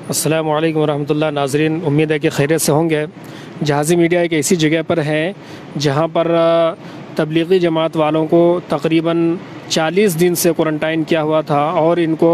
अस्सलामु अलैकुम रहमतुल्लाह। नाज़रीन, उम्मीद है कि खैरियत से होंगे। जहाज़ी मीडिया एक ऐसी जगह पर है जहाँ पर तबलीगी जमात वालों को तकरीबन 40 दिन से क्वारंटाइन किया हुआ था और इनको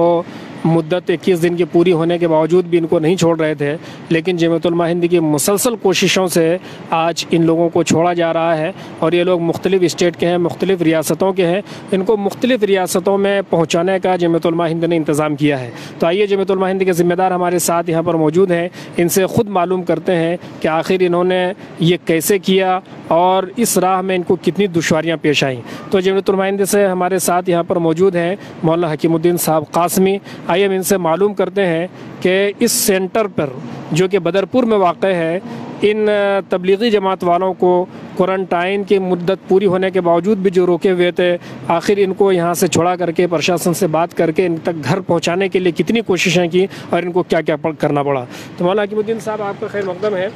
मुद्दत 21 दिन की पूरी होने के बावजूद भी इनको नहीं छोड़ रहे थे। लेकिन जमीयत उलमा हिंद की मुसलसल कोशिशों से आज इन लोगों को छोड़ा जा रहा है और ये लोग मुख्तलिफ़ स्टेट के हैं, मुख्तलिफ़ रियासतों के हैं। इनको मुख्तलिफ़ रियासतों में पहुँचाने का जमीयत उलमा हिंद ने इंतज़ाम किया है। तो आइए जमीयत उलमा हिंद के ज़िम्मेदार हमारे साथ यहाँ पर मौजूद हैं, इनसे ख़ुद मालूम करते हैं कि आखिर इन्होंने ये कैसे किया और इस राह में इनको कितनी दुश्वारियाँ पेश आईं। तो जमीयत उलमा हिंद से हमारे साथ यहाँ पर मौजूद हैं मौलाना हकीमुद्दीन साहब कासमी। आइए हम इनसे मालूम करते हैं कि इस सेंटर पर जो कि बदरपुर में वाक़ है, इन तबलीगी जमात वालों को क्वारंटाइन की मुद्दत पूरी होने के बावजूद भी जो रोके हुए थे, आखिर इनको यहाँ से छोड़ा करके प्रशासन से बात करके इन तक घर पहुँचाने के लिए कितनी कोशिशें की और इनको क्या क्या करना पड़ा। तो मौलाना हकीमुद्दीन साहब, आपका खैर मकदम है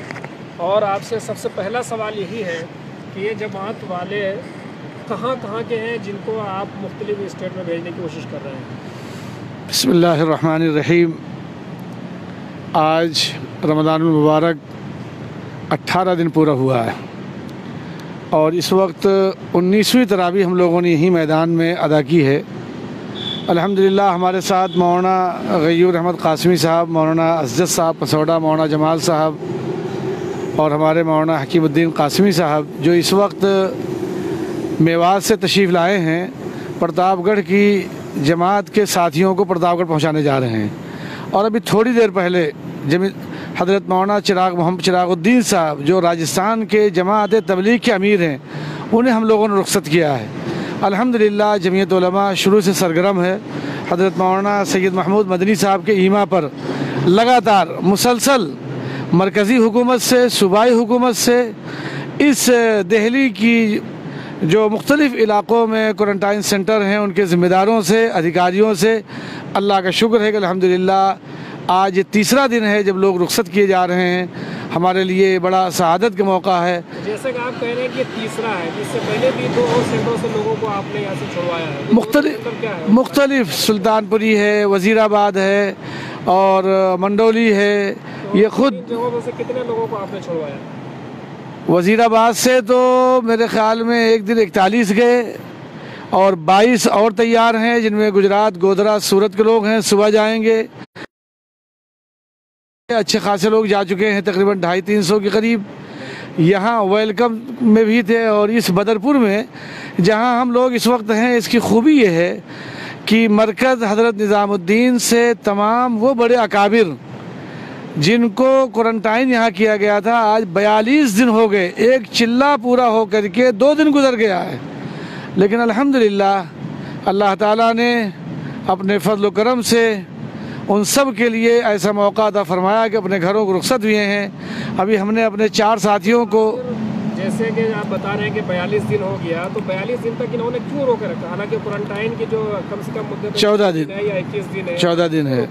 और आपसे सबसे पहला सवाल यही है कि ये जमात वाले कहाँ कहाँ के हैं जिनको आप मुख्तलिफ स्टेट में भेजने की कोशिश कर रहे हैं? बिस्मिल्लाहिर्रहमानिर्रहीम। आज रमज़ानुल मुबारक 18 दिन पूरा हुआ है और इस वक्त 19वीं तरावी हम लोगों ने यही मैदान में अदा की है। अल्हम्दुलिल्लाह हमारे साथ मौलाना गयूर अहमद कासमी साहब, मौलाना असजद साहब पसौड़ा, मौलाना जमाल साहब और हमारे मौलाना हकीमुद्दीन कासमी साहब जो इस वक्त मेवात से तशरीफ़ लाए हैं, प्रतापगढ़ की जमात के साथियों को प्रतापगढ़ पहुंचाने जा रहे हैं। और अभी थोड़ी देर पहले हज़रत मौलाना मोहम्मद चिरागुद्दीन साहब जो राजस्थान के जमात तबलीग के अमीर हैं, उन्हें हम लोगों ने रुख्सत किया है। अल्हम्दुलिल्लाह जमीयत उलमा शुरू से सरगर्म है। हज़रत मौलाना सैयद महमूद मदनी साहब के ईमा पर लगातार मुसलसल मरकज़ी हुकूमत से, सूबाई हुकूमत से, इस दिल्ली की जो मुख्तलिफ़ इलाक़ों में क्वारंटाइन सेंटर हैं उनके ज़िम्मेदारों से, अधिकारियों से अल्लाह का शुक्र है कि अल्हम्दुलिल्लाह आज ये तीसरा दिन है जब लोग रुख्सत किए जा रहे हैं। हमारे लिए बड़ा सआदत का मौका है। जैसे कि आप कह रहे हैं कि तीसरा है, इससे पहले भी 2 और सेंटरों से लोगों को आपने यहाँ से छुड़वाया है। मुख्तलिफ सुल्तानपुरी है, वज़ीराबाद है और मंडोली है। ये खुद जगहों से कितने लोगों को आपने छुड़वाया? वज़ीराबाद से तो मेरे ख़्याल में एक दिन 41 गए और 22 और तैयार हैं, जिनमें गुजरात, गोधरा, सूरत के लोग हैं, सुबह जाएंगे। अच्छे खासे लोग जा चुके हैं, तकरीबन 250-300 के करीब। यहाँ वेलकम में भी थे और इस बदरपुर में जहाँ हम लोग इस वक्त हैं, इसकी खूबी ये है कि मरकज़ हज़रत निज़ामुद्दीन से तमाम वो बड़े अकाबिर जिनको क्वारंटाइन यहाँ किया गया था, आज 42 दिन हो गए, एक चिल्ला पूरा हो करके 2 दिन गुजर गया है। लेकिन अल्हम्दुलिल्लाह अल्लाह ताला ने अपने फजल करम से उन सब के लिए ऐसा मौका अता फरमाया कि अपने घरों को रुख्सत हुए हैं। अभी हमने अपने 4 साथियों को, जैसे कि आप बता रहे हैं कि 42 दिन हो गया, तो 42 दिन तक इन्होंने क्यों रोके रखा? हालांकि क्वारंटाइन की जो कम से कम मुद्दत 14 दिन है या 21 दिन है, 14 दिन है।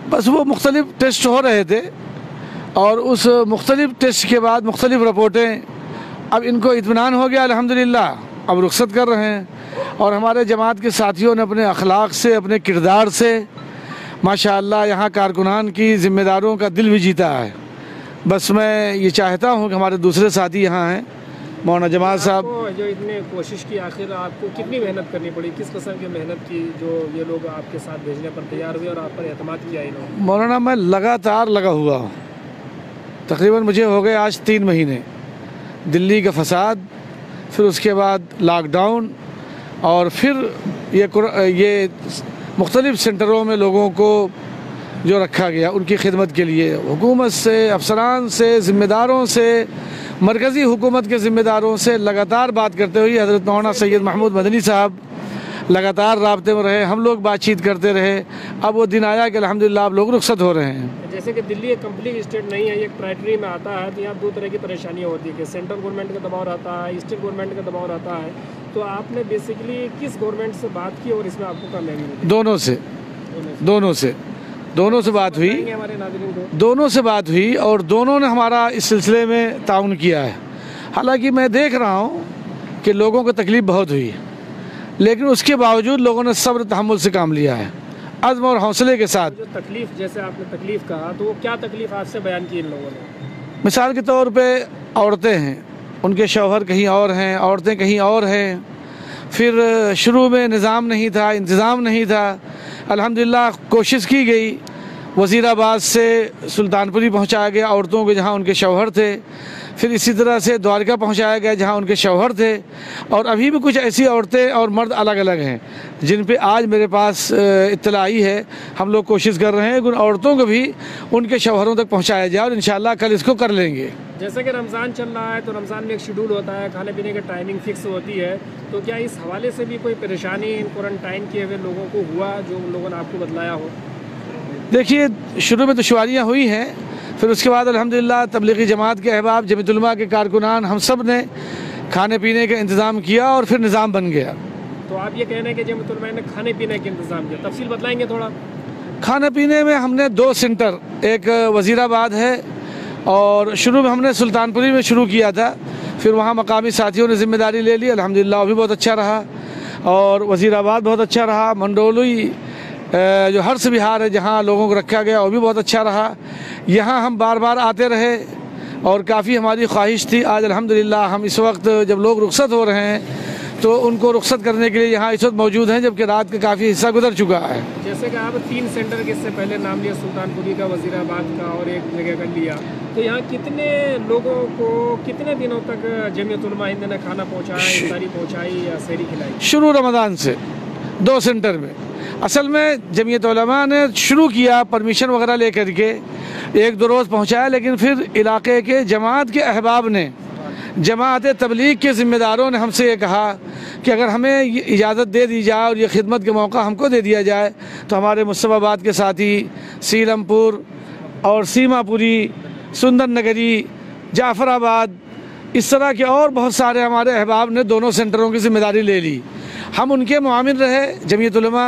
बस वो मुख्तलिफ टेस्ट हो रहे थे और उस मुख्तलिफ टेस्ट के बाद मुख्तलिफ रिपोर्टें, अब इनको इत्मीनान हो गया अल्हम्दुलिल्लाह, अब रुख्सत कर रहे हैं। और हमारे जमात के साथियों ने अपने अखलाक से, अपने किरदार से माशाअल्लाह यहाँ कारकुनान की ज़िम्मेदारों का दिल भी जीता है। बस मैं ये चाहता हूँ कि हमारे दूसरे साथी यहाँ हैं, मौलाना जमाल साहब। जो इतने कोशिश की, आखिर आपको कितनी मेहनत करनी पड़ी, किस किस्म की मेहनत की जो ये लोग आपके साथ भेजने पर तैयार हुए और आप पर एतमाद किया इन्होंने? मौलाना मैं लगातार लगा हुआ हूँ, तकरीबन मुझे हो गए आज 3 महीने। दिल्ली का फसाद, फिर उसके बाद लॉकडाउन और फिर ये मुख्तलिफ सेंटरों में लोगों को जो रखा गया उनकी खिदमत के लिए, हुकूमत से, अफसरान से, ज़िम्मेदारों से, मरकज़ी हुकूमत के ज़िम्मेदारों से लगातार बात करते हुए हज़रत मौलाना सैयद महमूद मदनी साहब लगातार राब्ते में रहे, हम लोग बातचीत करते रहे। अब वो दिन आया कि अल्हम्दुलिल्लाह अब लोग रुख्सत हो रहे हैं। जैसे कि दिल्ली एक कंप्लीट स्टेट नहीं है, ये एक टेरिटरी में आता है, तो यहाँ 2 तरह की परेशानियाँ होती है कि सेंट्रल गवर्नमेंट का दबाव रहता है, स्टेट गवर्नमेंट का दबाव रहता है। तो आपने बेसिकली किस गवर्नमेंट से बात की और इसमें आपको कामयाबी मिली? दोनों से बात हुई, दोनों से बात हुई और दोनों ने हमारा इस सिलसिले में ताउन किया है। हालांकि मैं देख रहा हूँ कि लोगों को तकलीफ़ बहुत हुई, लेकिन उसके बावजूद लोगों ने सब्र तहम्मुल से काम लिया है। अज़्म और हौसले के साथ। जो तकलीफ़, जैसे आपने तकलीफ़ कहा, तो वो क्या तकलीफ़ आपसे बयान की इन लोगों ने? मिसाल के तौर पे औरतें हैं, उनके शौहर कहीं और हैं, औरतें कहीं और हैं। फिर शुरू में निज़ाम नहीं था, इंतज़ाम नहीं था। अल्हम्दुलिल्लाह कोशिश की गई, वज़ीराबाद से सुल्तानपुरी पहुंचाया गया औरतों को जहां उनके शौहर थे। फिर इसी तरह से द्वारका पहुंचाया गया जहां उनके शौहर थे। और अभी भी कुछ ऐसी औरतें और मर्द अलग अलग हैं जिन पे आज मेरे पास इत्तला आई है। हम लोग कोशिश कर रहे हैं कि उन औरतों को भी उनके शौहरों तक पहुंचाया जाए और इंशाअल्लाह कल इसको कर लेंगे। जैसे कि रमज़ान चल रहा है, तो रमज़ान में एक शेड्यूल होता है, खाने पीने की टाइमिंग फ़िक्स होती है, तो क्या इस हवाले से भी कोई परेशानी इन क्वारंटाइन किए हुए लोगों को हुआ, जो उन लोगों ने आपको बतलाया हो? देखिए, शुरू में दुश्वारियाँ हुई हैं, फिर उसके बाद अल्हम्दुलिल्लाह तबलीगी जमात के अहबाब, जमीयत उलमा के कारकुनान, हम सब ने खाने पीने का इंतज़ाम किया और फिर निज़ाम बन गया। तो आप ये कह रहे हैं कि जमीयत उलमा ने खाने पीने का इंतज़ाम किया, तफसील बताएंगे थोड़ा? खाने पीने में हमने 2 सेंटर, एक वज़ीराबाद है और शुरू में हमने सुल्तानपुरी में शुरू किया था। फिर वहाँ मकामी साथियों ने ज़िम्मेदारी ले ली, अल्हम्दुलिल्लाह वो भी बहुत अच्छा रहा। और वज़ीराबाद बहुत अच्छा रहा। मंडोली जो हर्ष विहार है जहाँ लोगों को रखा गया, वो भी बहुत अच्छा रहा। यहाँ हम बार बार आते रहे और काफ़ी हमारी ख्वाहिश थी। आज अल्हम्दुलिल्लाह हम इस वक्त जब लोग रुखसत हो रहे हैं तो उनको रुखसत करने के लिए यहाँ इस वक्त मौजूद हैं, जबकि रात का काफ़ी हिस्सा गुजर चुका है। जैसे कि आप 3 सेंटर के इससे पहले नाम लिया, सुल्तानपुरी का, वज़ीराबाद का और एक जगह का लिया, तो यहाँ कितने लोगों को कितने दिनों तक जमीयत उलमा हिंद ने खाना पहुँचाया, इफ्तारी पहुँचाई या सहरी खिलाई? शुरू रमज़ान से 2 सेंटर में। असल में जमीयत उलमा ने शुरू किया परमिशन वगैरह लेकर के, 1-2 रोज़ पहुँचाया, लेकिन फिर इलाके के जमात के अहबाब ने, जमात तबलीग के ज़िम्मेदारों ने हमसे ये कहा कि अगर हमें इजाज़त दे दी जाए और ये खिदमत के मौका हमको दे दिया जाए तो हमारे मुस्तफ़ाबाद के साथी सीलमपुर और सीमापुरी, सुंदर नगरी, जाफ़राबाद, इस तरह के और बहुत सारे हमारे अहबाब ने दोनों सेंटरों की ज़िम्मेदारी ले ली। हम उनके मुआमिन रहे। जमीयत उलमा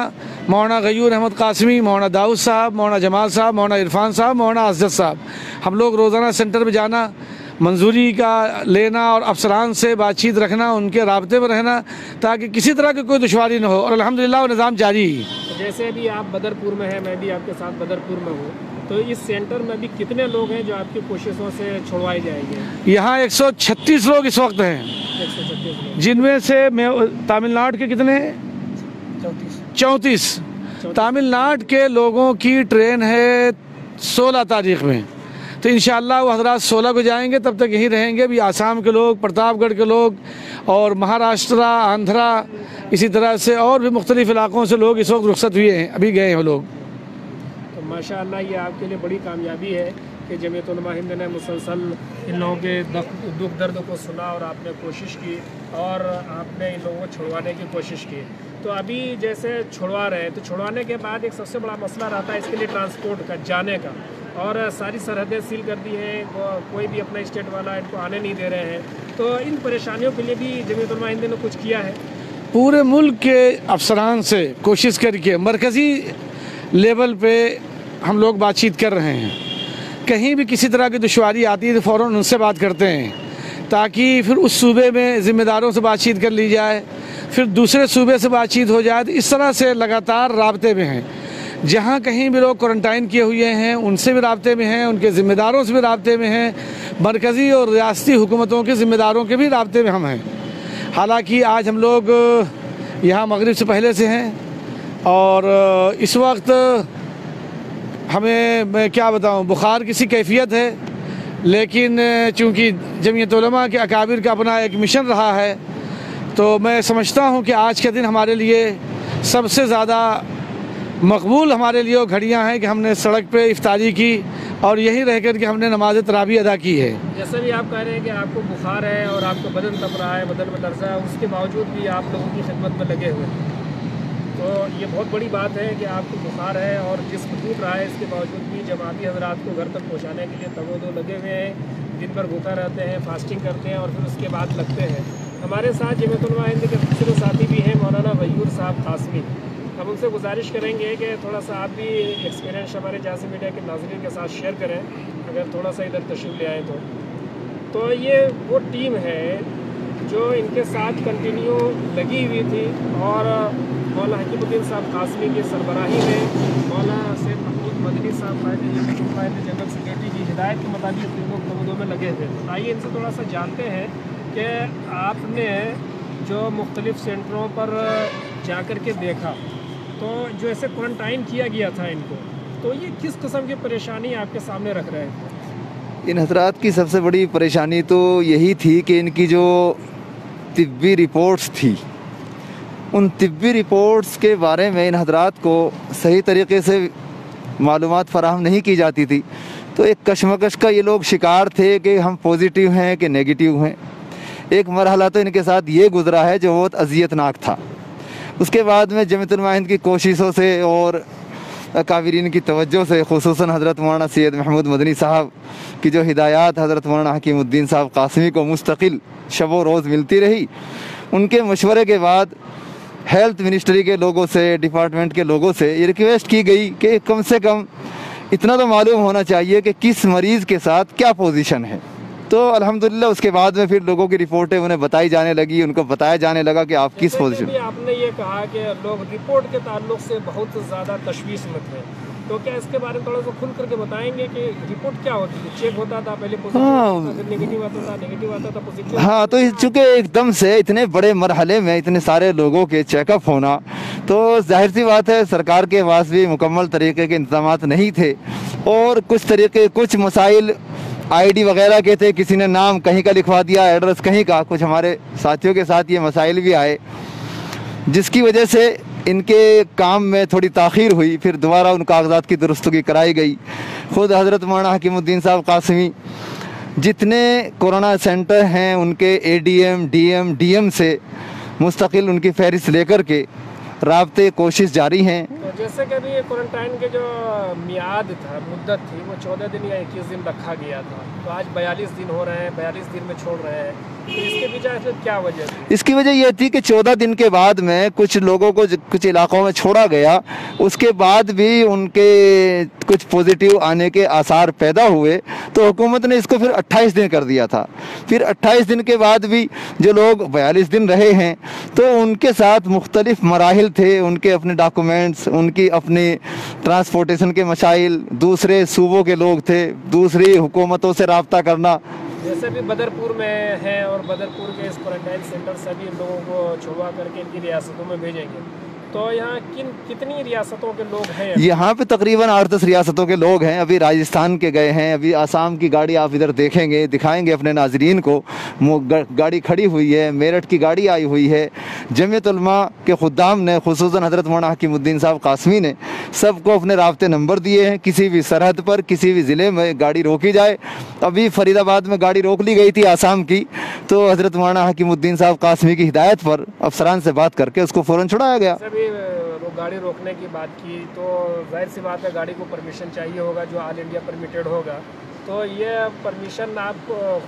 मौलाना गयूर अहमद कासमी, मौलाना दाऊद साहब, मौलाना जमाल साहब, मौलाना इरफान साहब, मौलाना असद साहब, हम लोग रोज़ाना सेंटर में जाना, मंजूरी का लेना और अफसरान से बातचीत रखना, उनके राब्ते में रहना ताकि किसी तरह की कोई दुश्वारी न हो। और अल्हम्दुलिल्लाह वो निज़ाम जारी ही। जैसे अभी आप बदरपुर में हैं, मैं भी आपके साथ बदरपुर में हूँ, तो इस सेंटर में अभी कितने लोग हैं जो आपकी कोशिशों से छुड़वाए जाएंगे? यहाँ 136 लोग इस वक्त हैं, 136 लोग, जिनमें से तमिलनाडु के कितने हैं? 34। तमिलनाडु के लोगों की ट्रेन है 16 तारीख में, तो इंशाअल्लाह वो हज़रात 16 को जाएंगे, तब तक यहीं रहेंगे। भी आसाम के लोग, प्रतापगढ़ के लोग और महाराष्ट्र, आंध्रा, इसी तरह से और भी मुख्तलिफ़ इलाक़ों से लोग इस वक्त रुखसत हुए हैं, अभी गए हैं लोग। तो माशाअल्लाह ये आपके लिए बड़ी कामयाबी है कि जमीयत उलमा हिंद ने मुसलसल इन लोगों के दुख दर्द को सुना और आपने कोशिश की और आपने इन लोगों को छुड़वाने की कोशिश की। तो अभी जैसे छुड़वा रहे हैं, तो छुड़वाने के बाद एक सबसे बड़ा मसला रहता है इसके लिए ट्रांसपोर्ट का, जाने का, और सारी सरहदें सील कर दी हैं, कोई भी अपना स्टेट वाला इनको आने नहीं दे रहे हैं। तो इन परेशानियों के लिए भी जमीयत उलमा हिंद ने कुछ किया है? पूरे मुल्क के अफसरान से कोशिश करके मरकज़ी लेवल पे हम लोग बातचीत कर रहे हैं। कहीं भी किसी तरह की दुश्वारी आती है तो फ़ौरन उनसे बात करते हैं ताकि फिर उस सूबे में ज़िम्मेदारों से बातचीत कर ली जाए, फिर दूसरे सूबे से बातचीत हो जाए। तो इस तरह से लगातार राब्ते में हैं। जहाँ कहीं भी लोग क्वारंटाइन किए हुए हैं उनसे भी राब्ते में हैं, उनके ज़िम्मेदारों से भी राब्ते में हैं, मरकज़ी और रियासती हुकूमतों के ज़िम्मेदारों के भी राब्ते में हम हैं। हालांकि आज हम लोग यहाँ मगरिब से पहले से हैं और इस वक्त हमें, मैं क्या बताऊँ, बुखार की सी कैफियत है, लेकिन चूँकि जमीयत उलमा के अकाबिर का अपना एक मिशन रहा है, तो मैं समझता हूँ कि आज के दिन हमारे लिए सबसे ज़्यादा मकबूल हमारे लिए वो घड़ियाँ हैं कि हमने सड़क पे इफ्तारी की और यहीं रह कर के हमने नमाज तरावी अदा की है। जैसे भी आप कह रहे हैं कि आपको बुखार है और आपको बदन तप रहा है, बदन में दर्द है, उसके बावजूद भी आप लोगों की खिदमत में लगे हुए हैं, तो ये बहुत बड़ी बात है कि आपको बुखार है और जिस्म टूट रहा है, इसके बावजूद भी जमाती हज़रात को घर तक पहुँचाने के लिए तगो-दो लगे हुए हैं, दिन भर भूखा रहते हैं, फास्टिंग करते हैं और फिर उसके बाद लगते हैं। हमारे साथ जमीयत उलमा हिंद के दूसरे साथी भी हैं, मौलाना गयूर साहब कासमी। हम उनसे गुजारिश करेंगे कि थोड़ा सा आप भी एक्सपीरियंस हमारे जैसे मीडिया के नाज़रीन के साथ शेयर करें, अगर थोड़ा सा इधर तशरीफ़ ले आए तो ये वो टीम है जो इनके साथ कंटिन्यू लगी हुई थी और मौलाना हकीमुद्दीन साहब कासमी की सरबराही में मौलाना सैयद महमूद मदनी साहब जनरल सेक्रेटरी की हिदायत के मुताबिक इन लोग तमदों में लगे थे। तो आइए इनसे थोड़ा सा जानते हैं कि आपने जो मुख्तलिफ़ सेंटरों पर जा कर के देखा तो जो ऐसे क्वारंटाइन किया गया था इनको, तो ये किस किस्म की परेशानी आपके सामने रख रहे हैं? इन हजरात की सबसे बड़ी परेशानी तो यही थी कि इनकी जो तिब्बी रिपोर्ट्स थी, उन तिब्बी रिपोर्ट्स के बारे में इन हजरात को सही तरीके से मालूमात फराहम नहीं की जाती थी। तो एक कशमकश का ये लोग शिकार थे कि हम पॉजिटिव हैं कि नेगेटिव हैं। एक मरहला तो इनके साथ ये गुज़रा है जो बहुत अज़ियतनाक था। उसके बाद में जमीयत उलमा हिंद की कोशिशों से और काबिरीन की तवज्जो से, खुसूसन हज़रत मौलाना सैयद महमूद मदनी साहब की जो हिदायत हज़रत मौलाना हकीमुद्दीन साहब कासमी को मुस्तकिल शब व रोज़ मिलती रही, उनके मशवरे के बाद हेल्थ मिनिस्ट्री के लोगों से, डिपार्टमेंट के लोगों से ये रिक्वेस्ट की गई कि कम से कम इतना तो मालूम होना चाहिए कि किस मरीज़ के साथ क्या पोजीशन है। तो अल्हम्दुलिल्लाह उसके बाद में फिर लोगों की रिपोर्टें उन्हें बताई जाने लगी, उनको बताया जाने लगा कि आप किस पोजीशन। आपने ये कहा कि लोग रिपोर्ट के ताल्लुक से बहुत ज़्यादा तशवीश में थे, तो क्या इसके बारे में थोड़ा सा खुल करके बताएंगे कि रिपोर्ट क्या होती है? चेक होता था पहले पॉजिटिव, नेगेटिव आता था, नेगेटिव आता था, पॉजिटिव। हाँ, तो चूँकि एकदम से इतने बड़े मरहले में इतने सारे लोगों के चेकअप होना, तो जाहिर सी बात है सरकार के पास भी मुकम्मल तरीके के इंतजामात नहीं थे और कुछ मसाइल आईडी वगैरह के थे, किसी ने नाम कहीं का लिखवा दिया, एड्रेस कहीं का। कुछ हमारे साथियों के साथ ये मसाइल भी आए, जिसकी वजह से इनके काम में थोड़ी ताख़ीर हुई। फिर दोबारा उन कागजात की दुरुस्तगी कराई गई। ख़ुद हज़रत मौलाना हकीमुद्दीन साहब कासमी जितने कोरोना सेंटर हैं उनके एडीएम, डीएम, डीएम से मुस्तकिल उनकी फहरिस्त लेकर के राब्ते कोशिश जारी हैं। तो जैसे कि अभी क्वारंटाइन के जो मियाद था, मुद्दत थी, वो 14 दिन या 21 दिन रखा गया था, तो आज 42 दिन हो रहे हैं, 42 दिन में छोड़ रहे हैं, तो इसके पीछे फिर क्या वजह थी? इसकी वजह यह थी कि 14 दिन के बाद में कुछ लोगों को कुछ इलाकों में छोड़ा गया, उसके बाद भी उनके कुछ पॉजिटिव आने के आसार पैदा हुए, तो हुकूमत ने इसको फिर 28 दिन कर दिया था। फिर 28 दिन के बाद भी जो लोग 42 दिन रहे हैं, तो उनके साथ मुख्तलिफ मराहिल थे, उनके अपने डॉक्यूमेंट्स, उनकी अपनी ट्रांसपोर्टेशन के मसाइल, दूसरे सूबों के लोग थे, दूसरी हुकूमतों से रब्ता करना। जैसे भी बदरपुर में है और बदरपुर के इस क्वारंटाइन सेंटर से भी लोगों को छुड़वा करके इनकी रियासतों में भेजेंगे, तो यहाँ कितनी रियासतों के लोग हैं? यहाँ पे तकरीबन 8-10 रियासतों के लोग हैं। अभी राजस्थान के गए हैं, अभी आसाम की गाड़ी आप इधर देखेंगे, दिखाएंगे अपने नाजरीन को, गाड़ी खड़ी हुई है, मेरठ की गाड़ी आई हुई है। जमीयत उलमा के खुद्दाम ने, खुसूसन हज़रत मौलाना हकीमुद्दीन साहब कासमी ने सबको अपने राब्ते नंबर दिए हैं। किसी भी सरहद पर, किसी भी ज़िले में गाड़ी रोकी जाए, अभी फरीदाबाद में गाड़ी रोक ली गई थी आसाम की, तो हज़रत मौलाना हकीमुद्दीन साहब कासमी की हिदायत पर अफसरान से बात करके उसको फ़ौरन छुड़ाया गया। वो गाड़ी रोकने की बात की, तो जाहिर सी बात है गाड़ी को परमिशन चाहिए होगा जो ऑल इंडिया परमिटेड होगा, तो ये परमिशन आप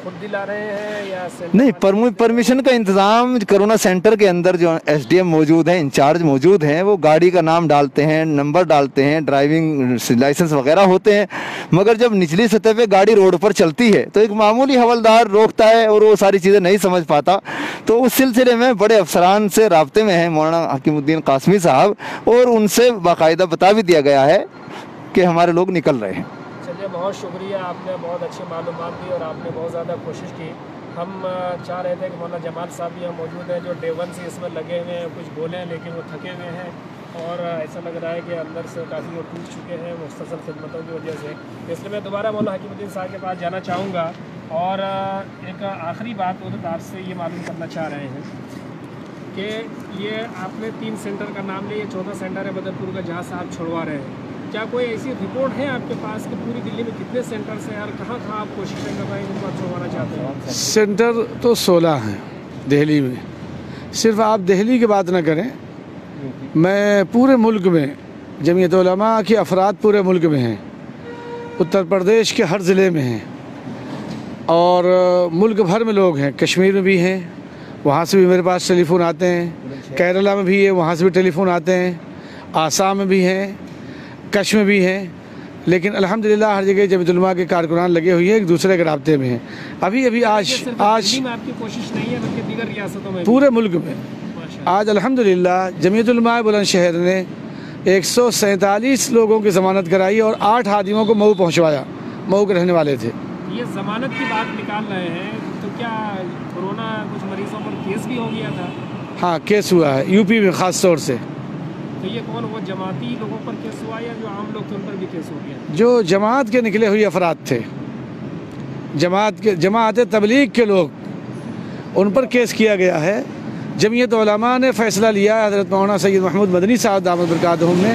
खुद दिला रहे हैं या नहीं? परमिशन का इंतज़ाम कोरोना सेंटर के अंदर जो एसडीएम मौजूद हैं, इंचार्ज मौजूद हैं, वो गाड़ी का नाम डालते हैं, नंबर डालते हैं, ड्राइविंग लाइसेंस वगैरह होते हैं। मगर जब निचली सतह पे गाड़ी रोड पर चलती है तो एक मामूली हवलदार रोकता है और वो सारी चीज़ें नहीं समझ पाता। तो उस सिलसिले में बड़े अफसरान से राब्ते में हैं मौलाना हकीमुद्दीन कासमी साहब, और उनसे बाकायदा बता भी दिया गया है कि हमारे लोग निकल रहे हैं। चलिए, बहुत शुक्रिया, आपने बहुत अच्छी मालूमात दी और आपने बहुत ज़्यादा कोशिश की। हम चाह रहे थे कि मौलाना जमाल साहब भी यहाँ मौजूद हैं जो डे 1 से इसमें लगे हुए हैं, कुछ बोले हैं लेकिन वो थके हुए हैं और ऐसा लग रहा है कि अंदर से काफ़ी वो टूट चुके हैं मुख्तसर खिदमतों की वजह से। इसलिए मैं दोबारा मौलाना हकीमुद्दीन साहब के पास जाना चाहूँगा और एक आखिरी बात आपसे ये मालूम करना चाह रहे हैं कि ये आपने 3 सेंटर का नाम लिया, 14 सेंटर है बदरपुर का जहाँ से आप छुड़वा रहे हैं। क्या कोई ऐसी रिपोर्ट है आपके पास कि पूरी दिल्ली में कितने सेंटर्स हैं और कहाँ आप कोशिशें कर रहे हैं जिनको आप छुड़वाना चाहते हैं? सेंटर तो 16 हैं दिल्ली में। सिर्फ आप दिल्ली की बात ना करें, मैं पूरे मुल्क में जमीयत उलमा के अफराद पूरे मुल्क में हैं, उत्तर प्रदेश के हर ज़िले में हैं और मुल्क भर में लोग हैं। कश्मीर में भी हैं, वहाँ से भी मेरे पास टेलीफ़ोन आते हैं, केरला में भी है, वहाँ से भी टेलीफ़ोन आते हैं, आसाम में भी हैं, कच्छ में भी हैं। लेकिन अल्हम्दुलिल्लाह हर जगह जमीयत उलमा के कारकुनान लगे हुए हैं, एक दूसरे के राब्ते में हैं। अभी आज में आपकी कोशिश नहीं है बल्कि दीगर रियासतों में, पूरे मुल्क में आज अल्हम्दुलिल्लाह जमीयत उलमा बुलंदशहर ने 147 लोगों की ज़मानत कराई और 8 आदमियों को मऊ पहुंचवाया, मऊ के रहने वाले थे। ये ज़मानत की बात निकाल रहे हैं तो क्या कोरोना कुछ मरीजों पर केस भी हो गया था? हाँ, केस हुआ है यूपी में ख़ास तौर से। तो ये कौन, वो जमाती लोगों पर केस हुआ या जो आम लोग थे उन पर भी केस हो गया? जो जमात के निकले हुए अफराद थे, जमात तबलीग के लोग, उन पर केस किया गया है। जमीयत उलमा ने फ़ैसला लिया, हज़रत मौलाना सैयद महमूद मदनी साहब दामद बरकातहुम ने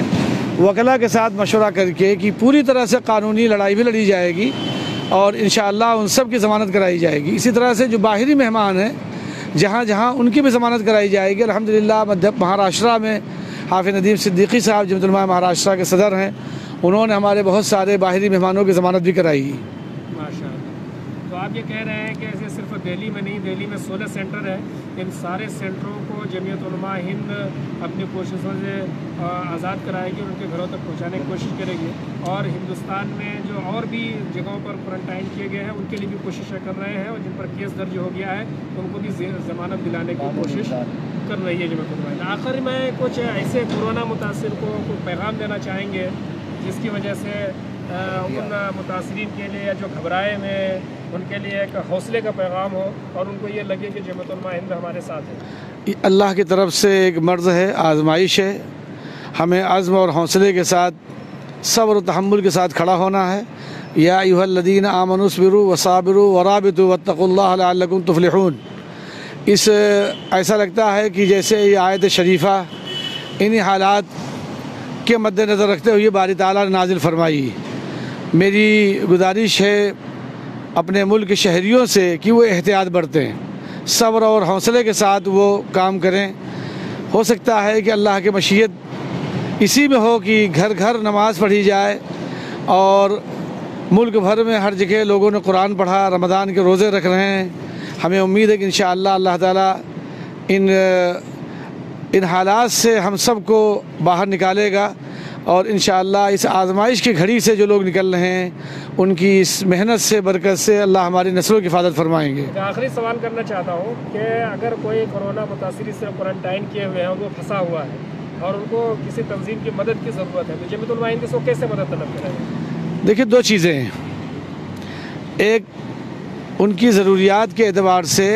वकला के साथ मशवरा करके कि पूरी तरह से कानूनी लड़ाई भी लड़ी जाएगी और इंशाअल्लाह उन सब की ज़मानत कराई जाएगी। इसी तरह से जो बाहरी मेहमान हैं जहाँ जहाँ उनकी भी ज़मानत कराई जाएगी। अल्हम्दुलिल्लाह मध्य महाराष्ट्र में हाफिज़ नदीम सिद्दीकी साहब जमीयत उलमा महाराष्ट्र के सदर हैं, उन्होंने हमारे बहुत सारे बाहरी मेहमानों की ज़मानत भी कराई। माशाअल्लाह। तो आप ये कह रहे हैं कि ऐसे सिर्फ दिल्ली में नहीं, दिल्ली में 16 सेंटर है, इन सारे सेंटरों को जमीयत उलमा हिंद अपनी कोशिशों से आज़ाद कराएगी और उनके घरों तक पहुंचाने की कोशिश करेगी। और हिंदुस्तान में जो और भी जगहों पर क्वारंटाइन किए गए हैं उनके लिए भी कोशिशें कर रहे हैं और जिन पर केस दर्ज हो गया है उनको भी ज़मानत दिलाने की कोशिश कर रही है जमीयत उलमा। आखिर में कुछ ऐसे कोरोना मुतासिर को पैगाम देना चाहेंगे जिसकी वजह से उन मुतासरीन के लिए या जो घबराए में उनके लिए एक हौसले का पैगाम हो और उनको ये लगे कि जमीयत उलमा हिंद हमारे साथ है? अल्लाह की तरफ से एक मर्ज़ है, आजमाइश है, हमें अज़्म और हौसले के साथ, सब्र और तहम्मुल के साथ खड़ा होना है। या अय्युहल्लज़ीन आमनुस्बिरु वसाबिरु वराबितु वत्तकुल्लाह लअल्लकुम तुफ्लिहून। इस ऐसा लगता है कि जैसे ये आयत शरीफ़ा इन्हीं हालात के मद्देनज़र रखते हुए बारी ताला ने नाजिल फरमाई। मेरी गुजारिश है अपने मुल्क के शहरियों से कि वो एहतियात बरतें, सब्र और हौसले के साथ वो काम करें। हो सकता है कि अल्लाह की मशीयत इसी में हो कि घर घर नमाज़ पढ़ी जाए और मुल्क भर में हर जगह लोगों ने कुरान पढ़ा, रमज़ान के रोज़े रख रहे हैं। हमें उम्मीद है कि इंशाअल्लाह अल्लाह ताला इन हालात से हम सब को बाहर निकालेगा और इंशाअल्लाह इस आज़माइश की घड़ी से जो लोग निकल रहे हैं उनकी इस मेहनत से, बरकत से अल्लाह हमारी नस्लों की हिफाजत फरमाएंगे। आखिरी सवाल करना चाहता हूँ कि अगर कोई कोरोना मुतासिर से क्वारंटाइन किए हुए हैं और वो फंसा हुआ है और उनको किसी तंजीम की मदद की ज़रूरत है तो जमीयत उलमा हिंद को कैसे मदद तलब करेंगे? देखिए, दो चीज़ें हैं। एक उनकी ज़रूरियात के एतबार से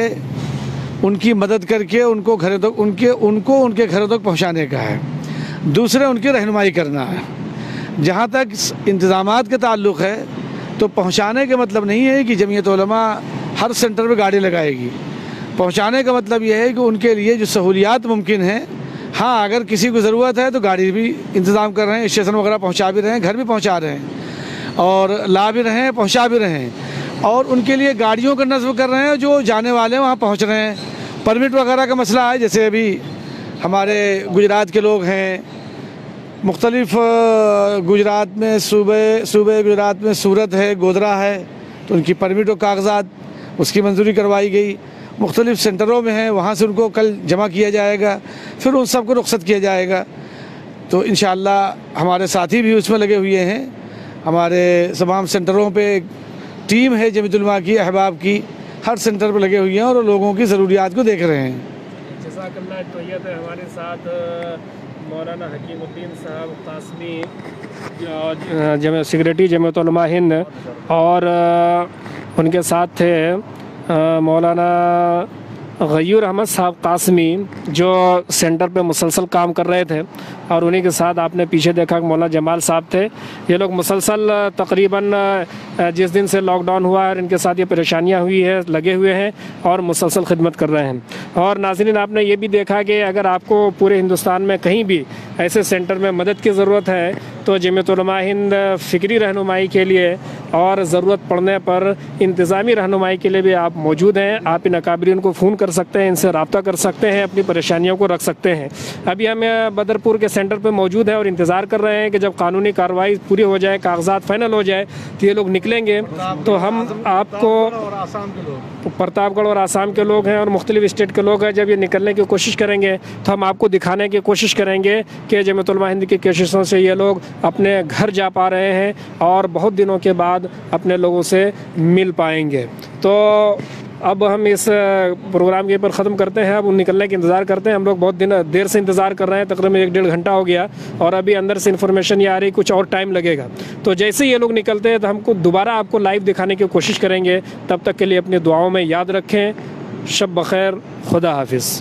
उनकी मदद करके उनको घरों तक उनके घरों तक पहुँचाने का है। दूसरे उनकी रहनुमाई करना है। जहाँ तक इंतज़ामात के ताल्लुक़ है तो पहुँचाने का मतलब नहीं है कि जमीयत उलमा हर सेंटर में गाड़ी लगाएगी। पहुँचाने का मतलब यह है कि उनके लिए जो सहूलियात मुमकिन हैं, हाँ अगर किसी को ज़रूरत है तो गाड़ी भी इंतज़ाम कर रहे हैं, स्टेशन वगैरह पहुँचा भी रहे हैं, घर भी पहुँचा रहे हैं और ला भी रहे हैं, पहुँचा भी रहे हैं और उनके लिए गाड़ियों का नस्ब कर रहे हैं जो जाने वाले हैं वहाँ पहुँच रहे हैं। परमिट वगैरह का मसला है, जैसे अभी हमारे गुजरात के लोग हैं, मुख्तलिफ़ गुजरात में सूबे गुजरात में सूरत है, गोधरा है, तो उनकी परमिट और कागज़ात उसकी मंजूरी करवाई गई। मुख्तलिफ़ सेंटरों में हैं, वहाँ से उनको कल जमा किया जाएगा, फिर उन सबको रुख्सत किया जाएगा। तो इंशाअल्लाह हमारे साथी भी उसमें लगे हुए हैं। हमारे तमाम सेंटरों पे टीम है जमीयत उलमा की, अहबाब की, हर सेंटर पर लगे हुए हैं और लोगों की ज़रूरियात को देख रहे हैं। जज़ाकल्लाह तैयब है। हमारे साथ मौलाना हकीमुद्दीन साहब कासमी, सेक्रेटरी जमीयत उलमा हिंद, और उनके साथ थे मौलाना गयूर अहमद साहब कासमी जो सेंटर पे मुसलसल काम कर रहे थे, और उन्हीं के साथ आपने पीछे देखा कि मौलाना जमाल साहब थे। ये लोग मुसलसल तकरीबन जिस दिन से लॉकडाउन हुआ है इनके साथ ये परेशानियां हुई है, लगे हुए हैं और मुसलसल खिदमत कर रहे हैं। और नाज़रीन, आपने ये भी देखा कि अगर आपको पूरे हिंदुस्तान में कहीं भी ऐसे सेंटर में मदद की ज़रूरत है तो जमीयत उलमा हिंद फ़िक्री रहनुमाई के लिए और ज़रूरत पड़ने पर इंतज़ामी रहनुमाई के लिए भी आप मौजूद हैं। आप इन अकाबरीन को फ़ोन कर सकते हैं, इनसे रब्ता कर सकते हैं, अपनी परेशानियों को रख सकते हैं। अभी हम बदरपुर के सेंटर पे मौजूद हैं और इंतज़ार कर रहे हैं कि जब कानूनी कार्रवाई पूरी हो जाए, कागजात फाइनल हो जाए तो ये लोग निकलेंगे। तो हम आपको, प्रतापगढ़ और आसाम के लोग हैं और मुख्तलिफ स्टेट के लोग हैं, जब ये निकलने की कोशिश करेंगे तो हम आपको दिखाने की कोशिश करेंगे कि जमीयत उलमा हिंद की कोशिशों से ये लोग अपने घर जा पा रहे हैं और बहुत दिनों के बाद अपने लोगों से मिल पाएंगे। तो अब हम इस प्रोग्राम के ऊपर ख़त्म करते हैं। अब निकलने का इंतज़ार करते हैं। हम लोग बहुत देर से इंतज़ार कर रहे हैं, तकरीबन 1-1.5 घंटा हो गया और अभी अंदर से इन्फॉर्मेशन ये आ रही, कुछ और टाइम लगेगा। तो जैसे ही ये लोग निकलते हैं तो हमको दोबारा आपको लाइव दिखाने की कोशिश करेंगे। तब तक के लिए अपनी दुआओं में याद रखें। शब बखैर, खुदा हाफिज़।